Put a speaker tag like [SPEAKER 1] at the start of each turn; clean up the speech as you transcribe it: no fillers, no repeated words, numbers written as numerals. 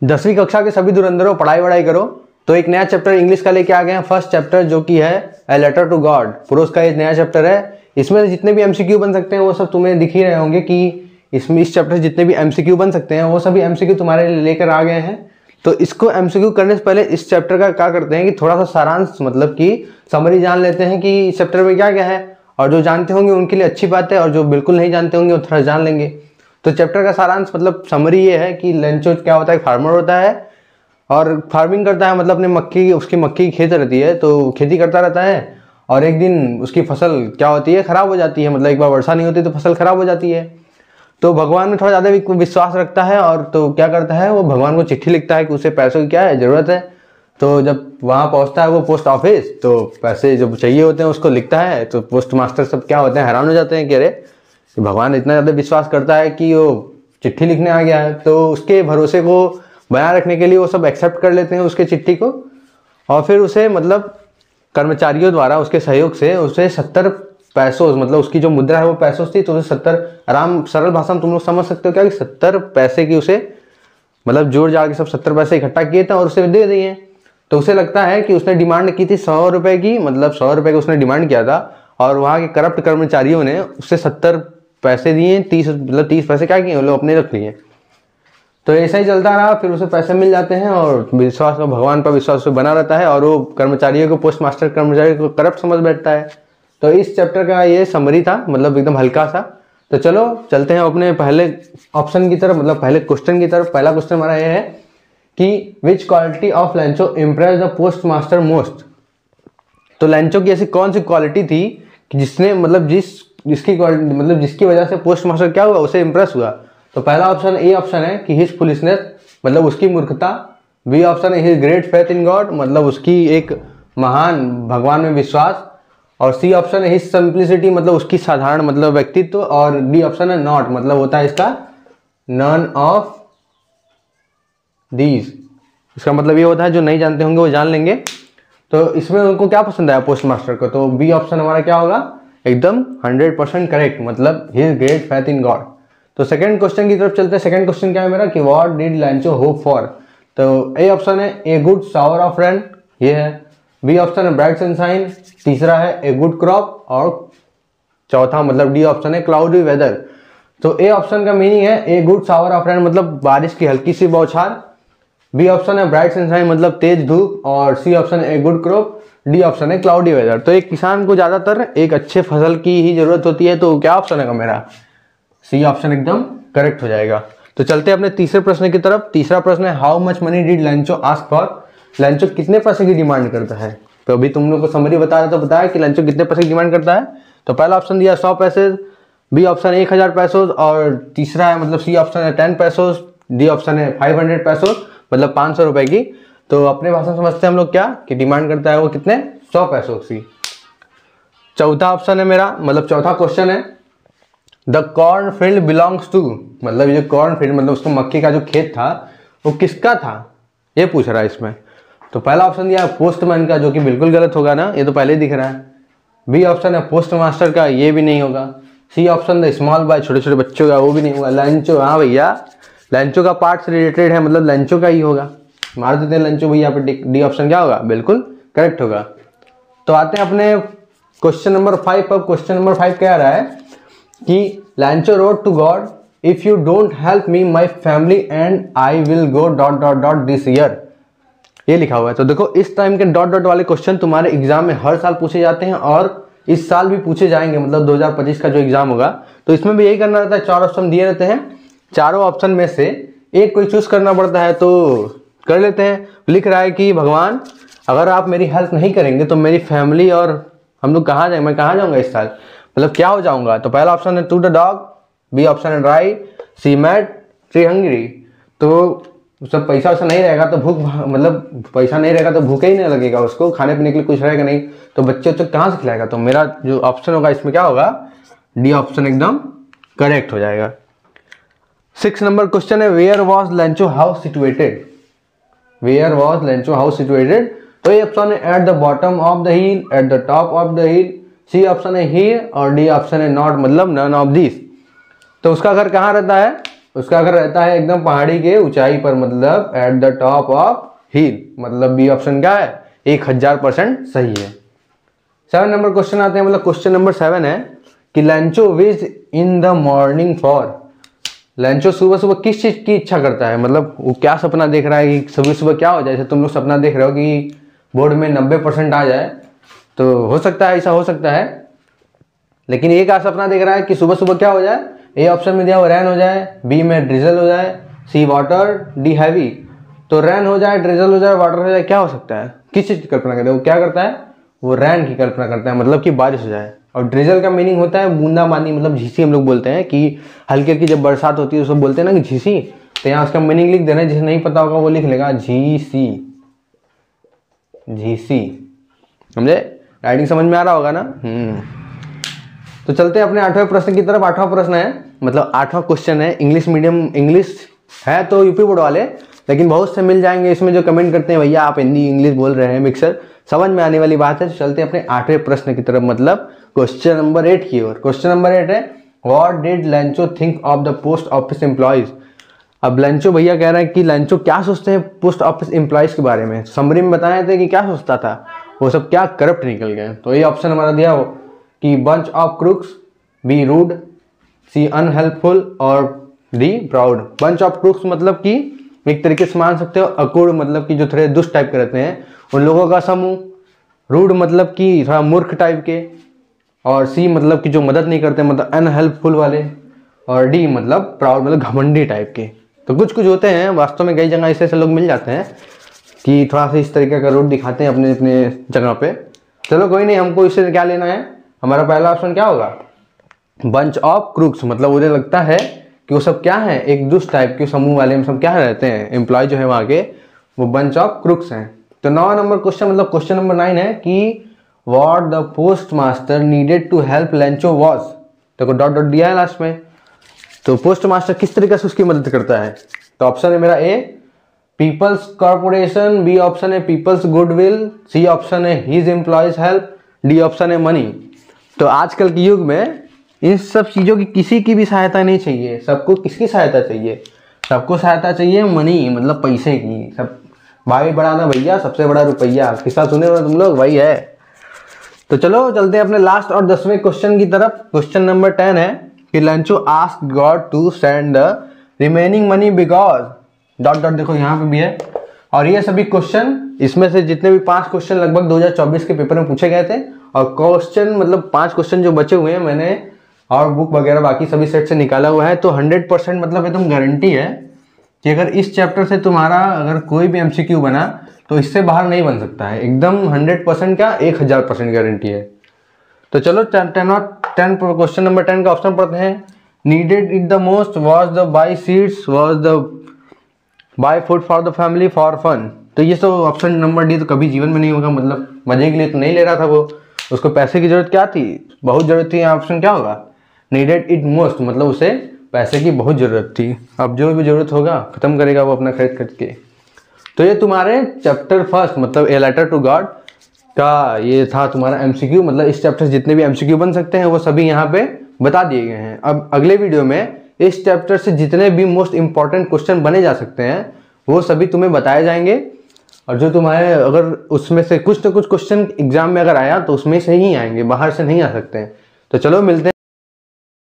[SPEAKER 1] 10वीं कक्षा के सभी धुरंधरों पढ़ाई वढ़ाई करो। तो एक नया चैप्टर इंग्लिश का लेके आ गए हैं, फर्स्ट चैप्टर जो कि है ए लेटर टू गॉड। पुरुष का ये नया चैप्टर है। इसमें जितने भी एमसीक्यू बन सकते हैं वो सब तुम्हें दिख ही रहे होंगे कि इसमें इस चैप्टर से जितने भी एमसीक्यू बन सकते हैं वो सभी एमसीक्यू तुम्हारे लिए लेकर आ गए हैं। तो इसको एमसीक्यू करने से पहले इस चैप्टर का क्या करते हैं कि थोड़ा सा सारांश मतलब कि समरी जान लेते हैं कि इस चैप्टर में क्या क्या है, और जो जानते होंगे उनके लिए अच्छी बात है, और जो बिल्कुल नहीं जानते होंगे वो थोड़ा जान लेंगे। तो चैप्टर का सारांश मतलब समरी ये है कि लेंचो क्या होता है, फार्मर होता है और फार्मिंग करता है, मतलब अपने उसकी मक्की की खेत रहती है तो खेती करता रहता है। और एक दिन उसकी फसल क्या होती है, खराब हो जाती है, मतलब एक बार वर्षा नहीं होती तो फसल खराब हो जाती है। तो भगवान में थोड़ा ज़्यादा विश्वास रखता है और तो क्या करता है वो भगवान को चिट्ठी लिखता है कि उसे पैसों की क्या है ज़रूरत है। तो जब वहाँ पहुँचता है वो पोस्ट ऑफिस, तो पैसे जब चाहिए होते हैं उसको लिखता है। तो पोस्ट मास्टर सब क्या होते हैं, हैरान हो जाते हैं कि अरे भगवान इतना ज़्यादा विश्वास करता है कि वो चिट्ठी लिखने आ गया है। तो उसके भरोसे को बनाए रखने के लिए वो सब एक्सेप्ट कर लेते हैं उसके चिट्ठी को, और फिर उसे मतलब कर्मचारियों द्वारा उसके सहयोग से उसे 70 पैसों, मतलब उसकी जो मुद्रा है वो पैसों थी, तो उसे 70 आराम सरल भाषा में तुम लोग समझ सकते हो क्या कि 70 पैसे की उसे मतलब जोड़ जाड़ के सब 70 पैसे इकट्ठा किए थे और उसे दे दिए। तो उसे लगता है कि उसने डिमांड की थी 100 रुपये की, मतलब 100 रुपये का उसने डिमांड किया था और वहाँ के करप्ट कर्मचारियों ने उससे 70 पैसे दिए, 30 पैसे क्या किए वो लोग अपने रख लिए। तो ऐसा ही चलता रहा, फिर उसे पैसे मिल जाते हैं और विश्वास का भगवान पर विश्वास बना रहता है और वो कर्मचारियों को पोस्ट मास्टर कर्मचारी को करप्ट समझ बैठता है। तो इस चैप्टर का ये समरी था, मतलब एकदम हल्का सा। तो चलो चलते हैं अपने पहले ऑप्शन की तरफ, मतलब पहले क्वेश्चन की तरफ। पहला क्वेश्चन हमारा ये है कि विच quality of Lencho impress the post master most. तो लेंचो की ऐसी कौन सी क्वालिटी थी कि जिसने मतलब जिसकी वजह से पोस्ट मास्टर क्या हुआ, उसे इम्प्रेस हुआ। तो पहला ऑप्शन ए ऑप्शन है कि हिज फुलिशनेस, मतलब उसकी मूर्खता। बी ऑप्शन है his great faith in God, मतलब उसकी एक महान भगवान में विश्वास। और सी ऑप्शन है हिज सिंप्लिसिटी, मतलब उसकी साधारण मतलब व्यक्तित्व। और डी ऑप्शन है नॉट, मतलब होता है इसका नन ऑफ दीज। इसका मतलब ये होता है जो नहीं जानते होंगे वो जान लेंगे। तो इसमें उनको क्या पसंद आया पोस्ट मास्टर को, तो बी ऑप्शन हमारा क्या होगा, एकदम 100% करेक्ट, मतलब his great faith in God. तो सेकंड क्वेश्चन की तरफ चलते हैं। सेकंड क्वेश्चन क्या है मेरा कि what did Lencho hope for. तो ए ऑप्शन है a good shower of rain, ये है। बी ऑप्शन है ब्राइट सनशाइन, तीसरा है ए गुड क्रॉप, और चौथा मतलब डी ऑप्शन है क्लाउडी वेदर। तो ए ऑप्शन का मीनिंग है a good shower of rain, मतलब बारिश की हल्की सी बौछार। बी ऑप्शन है ब्राइट सनशाइन, मतलब तेज धूप। और सी ऑप्शन है a good crop. D option है क्लाउडी वेदर। तो एक किसान को ज्यादातर एक अच्छे फसल की ही जरूरत होती है, तो क्या ऑप्शन है मेरा, सी ऑप्शन एकदम करेक्ट हो जाएगा। तो चलते हैं अपने तीसरे प्रश्न की तरफ। तीसरा प्रश्न है how much money did Lencho ask for. Lencho कितने पैसे की डिमांड करता है। तो अभी तुम लोग को समरी बता रहा, तो बताया कि लेंचो कितने पैसे की डिमांड करता है। तो पहला ऑप्शन दिया 100 पैसे, बी ऑप्शन 1000 पैसों, और तीसरा है मतलब सी ऑप्शन है 10 पैसों, डी ऑप्शन है 500 पैसों, मतलब 500 रुपए की। तो अपने भाषा में समझते हैं हम लोग क्या कि डिमांड करता है वो कितने, 100 पैसों की। चौथा ऑप्शन है मेरा, मतलब चौथा क्वेश्चन है the corn field belongs to, मतलब ये कॉर्न फील्ड मतलब उसको मक्की का जो खेत था वो किसका था, ये पूछ रहा है इसमें। तो पहला ऑप्शन दिया पोस्टमैन का, जो कि बिल्कुल गलत होगा ना, ये तो पहले ही दिख रहा है। बी ऑप्शन है पोस्ट मास्टर का, ये भी नहीं होगा। C option the small boy, छोटे छोटे बच्चों का, वो भी नहीं होगा। लेंचो, हाँ भैया लेंचो का पार्ट से रिलेटेड है, मतलब लेंचो का ही होगा, मार देते हैं लेंचो भैया पे। डी ऑप्शन क्या होगा, बिल्कुल करेक्ट होगा। तो आते हैं अपने क्वेश्चन नंबर 5 पर। क्वेश्चन नंबर 5 क्या आ रहा है कि Lencho wrote to God if you don't help me my family and I will go dot dot dot this year, ये लिखा हुआ है। तो देखो इस टाइम के डॉट डॉट वाले क्वेश्चन तुम्हारे एग्जाम में हर साल पूछे जाते हैं और इस साल भी पूछे जाएंगे, मतलब 2025 का जो एग्जाम होगा। तो इसमें भी यही करना रहता है, 4 ऑप्शन दिए रहते हैं, चारों ऑप्शन में से एक कोई चूज करना पड़ता है। तो कर लेते हैं। लिख रहा है कि भगवान अगर आप मेरी हेल्प नहीं करेंगे तो मेरी फैमिली और हम लोग कहाँ जाएंगे, मैं कहाँ जाऊँगा इस साल, मतलब क्या हो जाऊँगा। तो पहला ऑप्शन है to the dog, B option है dry, C mad, C hungry. तो सब पैसा वैसा नहीं रहेगा तो भूख, मतलब पैसा नहीं रहेगा तो भूखे ही नहीं लगेगा उसको, खाने पीने के लिए कुछ रहेगा नहीं, तो बच्चे तो कहाँ से खिलाएगा। तो मेरा जो ऑप्शन होगा इसमें क्या होगा, डी ऑप्शन एकदम करेक्ट हो जाएगा। 6 नंबर क्वेश्चन है where was Lencho house situated, where was Lencho house situated. तो ये ऑप्शन है at the bottom of the hill, at the top of the hill, C option है हियर, और D option है not, मतलब none of this. तो उसका घर कहाँ रहता है, उसका अगर रहता है एकदम पहाड़ी के ऊंचाई पर, मतलब एट द टॉप ऑफ हिल, मतलब बी ऑप्शन क्या है, 1000% सही है। 7 नंबर क्वेश्चन आते हैं, मतलब क्वेश्चन नंबर 7 है कि Lencho was in the morning for. Lencho सुबह सुबह किस चीज की इच्छा करता है, मतलब वो क्या सपना देख रहा है कि सुबह सुबह क्या हो जाए। जैसे तुम लोग सपना देख रहे हो कि बोर्ड में 90% आ जाए, तो हो सकता है, ऐसा हो सकता है। लेकिन ये क्या सपना देख रहा है कि सुबह सुबह क्या हो जाए। ए ऑप्शन में दिया वो रैन हो जाए, बी में ड्रिजल हो जाए, सी वाटर, डी हैवी। तो रैन हो जाए, ड्रिजल हो जाए, वाटर हो जाए, क्या हो सकता है, किस चीज़ की कल्पना करता है, वो क्या करता है, वो रैन की कल्पना करता है, मतलब कि बारिश हो जाए। और ड्रिजल का मीनिंग होता है बूंदाबांदी, मतलब झीसी हम लोग बोलते हैं कि हल्की हल्की जब बरसात होती है उसको बोलते हैं ना कि झीसी। तो यहाँ उसका मीनिंग लिख देना है, जिसे नहीं पता होगा वो लिख लेगा झीसी, झीसी। समझे, राइटिंग समझ में आ रहा होगा ना। तो चलते हैं अपने 8वें प्रश्न की तरफ। 8वां प्रश्न है, मतलब 8वां क्वेश्चन है, इंग्लिश मीडियम, इंग्लिश है तो यूपी बोर्ड वाले, लेकिन बहुत से मिल जाएंगे इसमें जो कमेंट करते हैं भैया आप हिंदी इंग्लिश बोल रहे हैं मिक्सर, समझ में आने वाली बात है। तो चलते हैं अपने 8वें प्रश्न की तरफ, मतलब क्वेश्चन नंबर 8 की ओर। क्वेश्चन नंबर 8 है, what did लैंचो think of the post office employees. अब लैंचो भैया कह रहे हैं कि लैंचो क्या सोचते हैं पोस्ट ऑफिस एम्प्लॉयज के बारे में। समरी में बताए थे कि क्या सोचता था, वो सब क्या करप्ट निकल गए। तो ये ऑप्शन हमारा दिया हो कि bunch of crooks, B rude, C unhelpful और D proud. Bunch of crooks मतलब कि एक तरीके से मान सकते हो अकूड़, मतलब कि जो थोड़े दुष्ट टाइप के रहते हैं उन लोगों का समूह। रूड मतलब कि थोड़ा मूर्ख टाइप के, और सी मतलब कि जो मदद नहीं करते, मतलब अनहेल्पफुल वाले, और डी मतलब प्राउड मतलब घमंडी टाइप के। तो कुछ कुछ होते हैं वास्तव में, कई जगह ऐसे ऐसे लोग मिल जाते हैं कि थोड़ा सा इस तरीके का रूट दिखाते हैं अपने अपने जगह पे। चलो कोई नहीं, हमको इससे क्या लेना है, हमारा पहला ऑप्शन क्या होगा, बंच ऑफ क्रूक्स। मतलब मुझे लगता है कि वो सब क्या है, एक दुष्ट टाइप के समूह वाले में सब क्या रहते हैं, एम्प्लॉय जो है वहाँ के, वो बंच ऑफ क्रूक्स हैं। तो 9 नंबर क्वेश्चन, मतलब क्वेश्चन नंबर 9 है कि what the post master needed to help Lencho was. देखो डॉट डॉट दिया है लास्ट में। तो पोस्ट मास्टर किस तरीके से उसकी मदद करता है। तो ऑप्शन है मेरा ए पीपल्स कॉर्पोरेशन, बी ऑप्शन है पीपल्स गुडविल, सी ऑप्शन है his employees help, D option है मनी। तो आजकल के युग में इन सब चीज़ों की किसी की भी सहायता नहीं चाहिए। सबको किसकी सहायता चाहिए, सबको सहायता चाहिए मनी, मतलब पैसे की। सब भाई बड़ा ना भैया, सबसे बड़ा रुपया। किस्सा सुने हो तुम लोग, वही है। तो चलो चलते हैं अपने लास्ट और 10वें क्वेश्चन की तरफ। क्वेश्चन नंबर 10 है कि लैंचो asked God to send the remaining money because dot dot. देखो यहाँ पे भी है। और ये सभी क्वेश्चन, इसमें से जितने भी 5 क्वेश्चन लगभग 2024 के पेपर में पूछे गए थे, और क्वेश्चन मतलब 5 क्वेश्चन जो बचे हुए हैं मैंने और बुक वगैरह बाकी सभी सेट से निकाला हुआ है। तो 100% मतलब एकदम गारंटी है कि अगर इस चैप्टर से तुम्हारा अगर कोई भी MCQ बना तो इससे बाहर नहीं बन सकता है। एकदम 100% क्या, 1000% गारंटी है। तो चलो 10 क्वेश्चन नंबर 10 का ऑप्शन पढ़ते हैं। Needed it the most was the buy seeds, was the buy food for the family for fun. तो ये तो ऑप्शन नंबर डी तो कभी जीवन में नहीं होगा, मतलब मजे के लिए तो नहीं ले रहा था वो, उसको पैसे की जरूरत क्या थी, बहुत जरूरत थी। ऑप्शन क्या होगा, नीडेड इट मोस्ट, मतलब उसे पैसे की बहुत जरूरत थी। अब जो भी जरूरत होगा खत्म करेगा वो अपना खरीद खरीद के। तो ये तुम्हारे चैप्टर फर्स्ट, मतलब ए लेटर टू गॉड का ये था तुम्हारा MCQ। मतलब इस चैप्टर से जितने भी MCQ बन सकते हैं वो सभी यहाँ पे बता दिए गए हैं। अब अगले वीडियो में इस चैप्टर से जितने भी मोस्ट इंपॉर्टेंट क्वेश्चन बने जा सकते हैं वो सभी तुम्हें बताए जाएंगे। और जो तुम्हारे अगर उसमें से कुछ ना कुछ क्वेश्चन एग्जाम में अगर आया तो उसमें से ही आएंगे, बाहर से नहीं आ सकते हैं। तो चलो मिलते हैं।